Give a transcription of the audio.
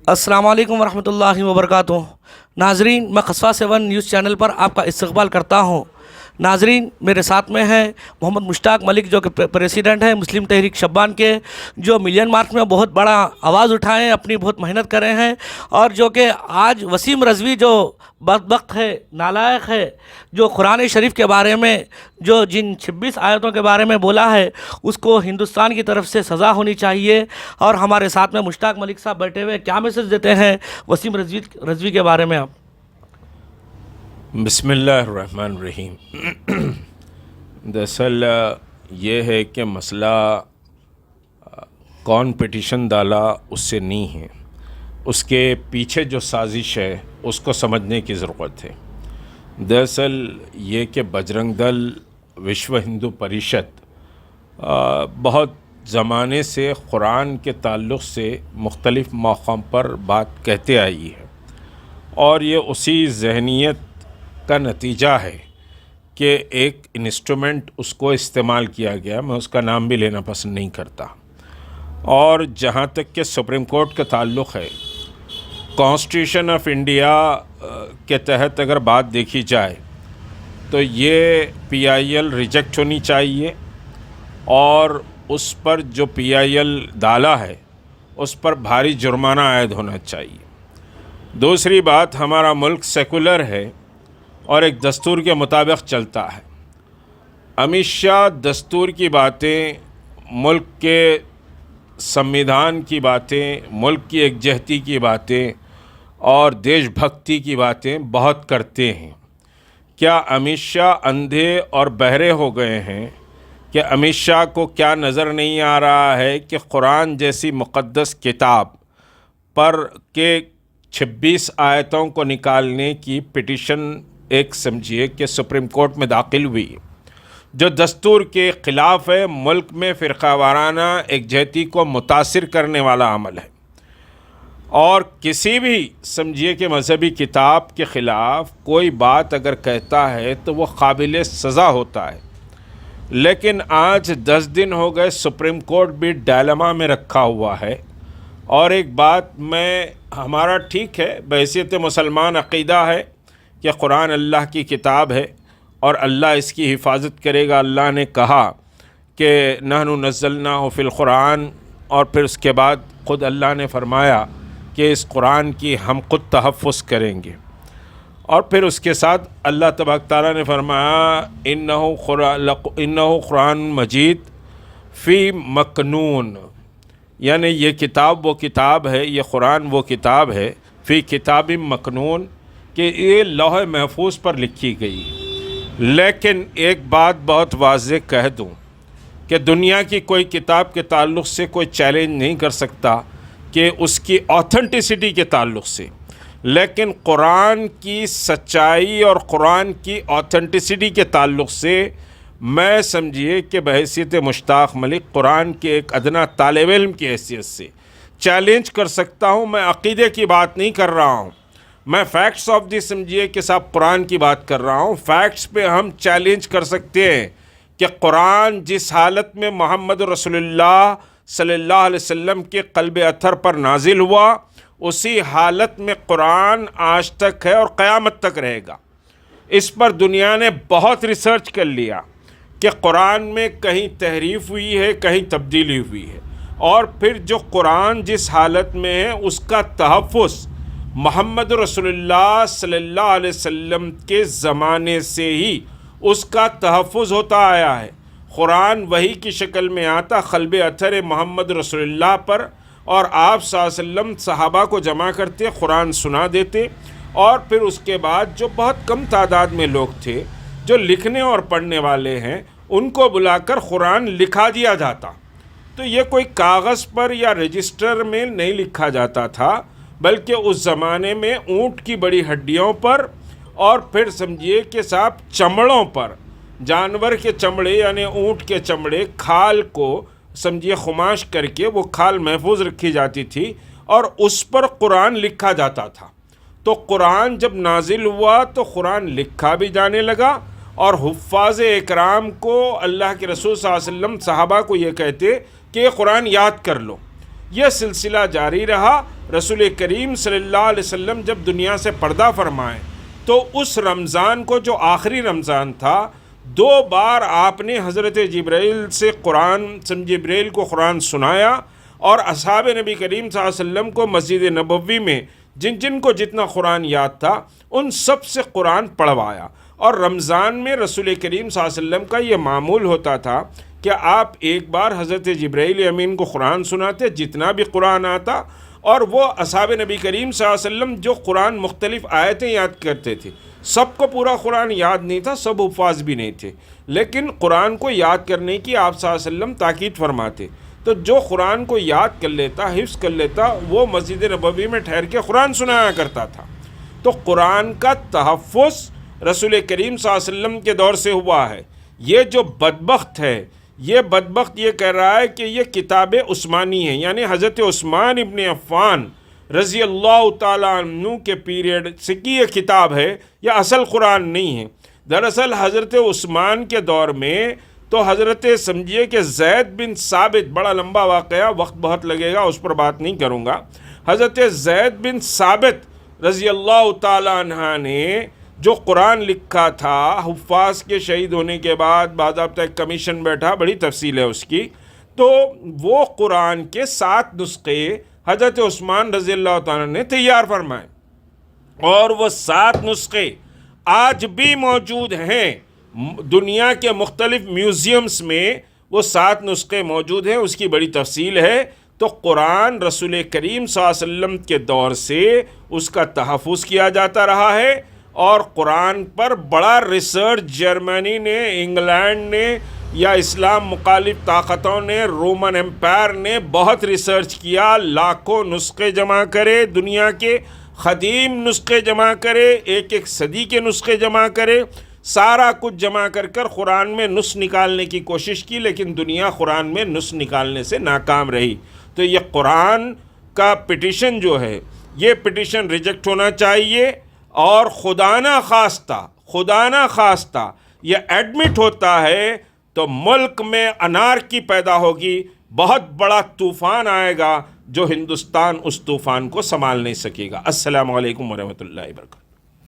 السلام علیکم ورحمۃ اللہ وبرکاتہ۔ ناظرین، میں قصبہ 7 نیوز چینل پر آپ کا استقبال کرتا ہوں۔ ناظرین، میرے ساتھ میں ہیں محمد مشتاق ملک، جو کہ پریزیڈنٹ ہیں مسلم تحریک شبان کے، جو ملین مارچ میں بہت بڑا آواز اٹھائے، اپنی بہت محنت کرے ہیں، اور جو کہ آج وسیم رضوی جو بدبخت ہے، نالائق ہے، جو قرآن شریف کے بارے میں جو جن 26 آیتوں کے بارے میں بولا ہے، اس کو ہندوستان کی طرف سے سزا ہونی چاہیے۔ اور ہمارے ساتھ میں مشتاق ملک صاحب بیٹھے ہوئے، کیا میسج دیتے ہیں وسیم رضوی کے بارے میں آپ؟ بسم اللہ الرحمن الرحیم۔ دراصل یہ ہے کہ مسئلہ کون پٹیشن ڈالا اس سے نہیں ہے، اس کے پیچھے جو سازش ہے اس کو سمجھنے کی ضرورت ہے۔ دراصل یہ کہ بجرنگ دل، وشو ہندو پریشد بہت زمانے سے قرآن کے تعلق سے مختلف موقعوں پر بات کہتے آئی ہے، اور یہ اسی ذہنیت کا نتیجہ ہے کہ ایک انسٹرومنٹ اس کو استعمال کیا گیا۔ میں اس کا نام بھی لینا پسند نہیں کرتا۔ اور جہاں تک کہ سپریم کورٹ کا تعلق ہے، کانسٹیٹیوشن آف انڈیا کے تحت اگر بات دیکھی جائے تو یہ پی آئی ایل ریجیکٹ ہونی چاہیے، اور اس پر جو پی آئی ایل ڈالا ہے اس پر بھاری جرمانہ عائد ہونا چاہیے۔ دوسری بات، ہمارا ملک سیکولر ہے اور ایک دستور کے مطابق چلتا ہے۔ ہمیشہ دستور کی باتیں، ملک کے سمویدھان کی باتیں، ملک کی یکجہتی کی باتیں اور دیش بھکتی کی باتیں بہت کرتے ہیں۔ کیا امت شاہ اندھے اور بہرے ہو گئے ہیں کہ امت شاہ کو کیا نظر نہیں آ رہا ہے کہ قرآن جیسی مقدس کتاب پر کے 26 آیتوں کو نکالنے کی پٹیشن ایک سمجھیے کہ سپریم کورٹ میں داخل ہوئی، جو دستور کے خلاف ہے، ملک میں فرقہ وارانہ یکجہتی کو متاثر کرنے والا عمل ہے، اور کسی بھی سمجھیے کہ مذہبی کتاب کے خلاف کوئی بات اگر کہتا ہے تو وہ قابل سزا ہوتا ہے۔ لیکن آج 10 دن ہو گئے، سپریم کورٹ بھی ڈائلما میں رکھا ہوا ہے۔ اور ایک بات ہمارا ٹھیک ہے، بحیثیت مسلمان عقیدہ ہے کہ قرآن اللہ کی کتاب ہے اور اللہ اس کی حفاظت کرے گا۔ اللہ نے کہا کہ نحن نزلناہ فی القرآن، اور پھر اس کے بعد خود اللہ نے فرمایا کہ اس قرآن کی ہم خود تحفظ کریں گے، اور پھر اس کے ساتھ اللہ تبارک تعالیٰ نے فرمایا انہ قرآن مجید فی مکنون، یعنی یہ کتاب وہ کتاب ہے، یہ قرآن وہ کتاب ہے، فی کتاب مکنون، کہ یہ لوح محفوظ پر لکھی گئی۔ لیکن ایک بات بہت واضح کہہ دوں کہ دنیا کی کوئی کتاب کے تعلق سے کوئی چیلنج نہیں کر سکتا کہ اس کی آتھنٹسٹی کے تعلق سے، لیکن قرآن کی سچائی اور قرآن کی آتھنٹسٹی کے تعلق سے میں سمجھیے کہ بحیثیت مشتاق ملک، قرآن کے ایک ادنا طالب علم کی حیثیت سے چیلنج کر سکتا ہوں۔ میں عقیدے کی بات نہیں کر رہا ہوں، میں فیکٹس آف دی سمجھیے کہ صاحب قرآن کی بات کر رہا ہوں۔ فیکٹس پہ ہم چیلنج کر سکتے ہیں کہ قرآن جس حالت میں محمد رسول اللہ صلی اللہ علیہ وسلم کے قلب اطہر پر نازل ہوا، اسی حالت میں قرآن آج تک ہے اور قیامت تک رہے گا۔ اس پر دنیا نے بہت ریسرچ کر لیا کہ قرآن میں کہیں تحریف ہوئی ہے، کہیں تبدیلی ہوئی ہے، اور پھر جو قرآن جس حالت میں ہے اس کا تحفظ محمد رسول اللہ صلی اللہ علیہ وسلم کے زمانے سے ہی اس کا تحفظ ہوتا آیا ہے۔ قرآن وحی کی شکل میں آتا قلب اطہر محمد رسول اللہ پر، اور آپ صلی اللہ علیہ وسلم صحابہ کو جمع کرتے، قرآن سنا دیتے، اور پھر اس کے بعد جو بہت کم تعداد میں لوگ تھے جو لکھنے اور پڑھنے والے ہیں، ان کو بلا کر قرآن لکھا دیا جاتا۔ تو یہ کوئی کاغذ پر یا رجسٹر میں نہیں لکھا جاتا تھا، بلکہ اس زمانے میں اونٹ کی بڑی ہڈیوں پر، اور پھر سمجھیے کہ صاحب چمڑوں پر، جانور کے چمڑے یعنی اونٹ کے چمڑے، کھال کو سمجھیے خماش کر کے وہ کھال محفوظ رکھی جاتی تھی، اور اس پر قرآن لکھا جاتا تھا۔ تو قرآن جب نازل ہوا تو قرآن لکھا بھی جانے لگا، اور حفاظ اکرام کو اللہ کے رسول صلی اللہ علیہ وسلم صحابہ کو یہ کہتے کہ یہ قرآن یاد کر لو۔ یہ سلسلہ جاری رہا۔ رسول کریم صلی اللہ علیہ وسلم جب دنیا سے پردہ فرمائے تو اس رمضان کو، جو آخری رمضان تھا، 2 بار آپ نے حضرت جبرائیل سے جبرائیل کو قرآن سنایا، اور اصحاب نبی کریم صلی اللہ علیہ وسلم کو مسجد نبوی میں جن کو جتنا قرآن یاد تھا ان سب سے قرآن پڑھوایا۔ اور رمضان میں رسول کریم صلی اللہ علیہ وسلم کا یہ معمول ہوتا تھا کہ آپ ایک بار حضرت جبرائیل امین کو قرآن سناتے، جتنا بھی قرآن آتا، اور وہ اصحاب نبی کریم صلی اللہ علیہ وسلم جو قرآن مختلف آیتیں یاد کرتے تھے، سب کو پورا قرآن یاد نہیں تھا، سب حفاظ بھی نہیں تھے، لیکن قرآن کو یاد کرنے کی آپ صلی اللہ علیہ وسلم تاکید فرماتے۔ تو جو قرآن کو یاد کر لیتا، حفظ کر لیتا، وہ مسجد نبوی میں ٹھہر کے قرآن سنایا کرتا تھا۔ تو قرآن کا تحفظ رسول کریم صلی اللہ علیہ وسلم کے دور سے ہوا ہے۔ یہ جو بدبخت ہے، یہ بدبخت یہ کہہ رہا ہے کہ یہ کتاب عثمانی ہے، یعنی حضرت عثمان ابن عفان رضی اللہ تعالیٰ عنہ کے پیریڈ سے کی یہ کتاب ہے، یہ اصل قرآن نہیں ہے۔ دراصل حضرت عثمان کے دور میں تو حضرت سمجھیے کہ زید بن ثابت، بڑا لمبا واقعہ، وقت بہت لگے گا، اس پر بات نہیں کروں گا۔ حضرت زید بن ثابت رضی اللہ تعالیٰ عنہ نے جو قرآن لکھا تھا، حفاظ کے شہید ہونے کے بعد باضابطہ ایک کمیشن بیٹھا، بڑی تفصیل ہے اس کی، تو وہ قرآن کے 7 نسخے حضرت عثمان رضی اللہ تعالیٰ نے تیار فرمائے، اور وہ 7 نسخے آج بھی موجود ہیں دنیا کے مختلف میوزیمز میں، وہ 7 نسخے موجود ہیں، اس کی بڑی تفصیل ہے۔ تو قرآن رسول کریم صلی اللہ علیہ وسلم کے دور سے اس کا تحفظ کیا جاتا رہا ہے، اور قرآن پر بڑا ریسرچ جرمنی نے، انگلینڈ نے، یا اسلام مخالف طاقتوں نے، رومن امپائر نے بہت ریسرچ کیا، لاکھوں نسخے جمع کرے، دنیا کے قدیم نسخے جمع کرے، ایک صدی کے نسخے جمع کرے، سارا کچھ جمع کر قرآن میں نسخ نکالنے کی کوشش کی، لیکن دنیا قرآن میں نسخ نکالنے سے ناکام رہی۔ تو یہ قرآن کا پٹیشن جو ہے، یہ پٹیشن ریجیکٹ ہونا چاہیے، اور خدا نہ خواستہ یہ ایڈمٹ ہوتا ہے تو ملک میں انارکی پیدا ہوگی، بہت بڑا طوفان آئے گا جو ہندوستان اس طوفان کو سنبھال نہیں سکے گا۔ السلام علیکم ورحمۃ اللہ وبرکاتہ۔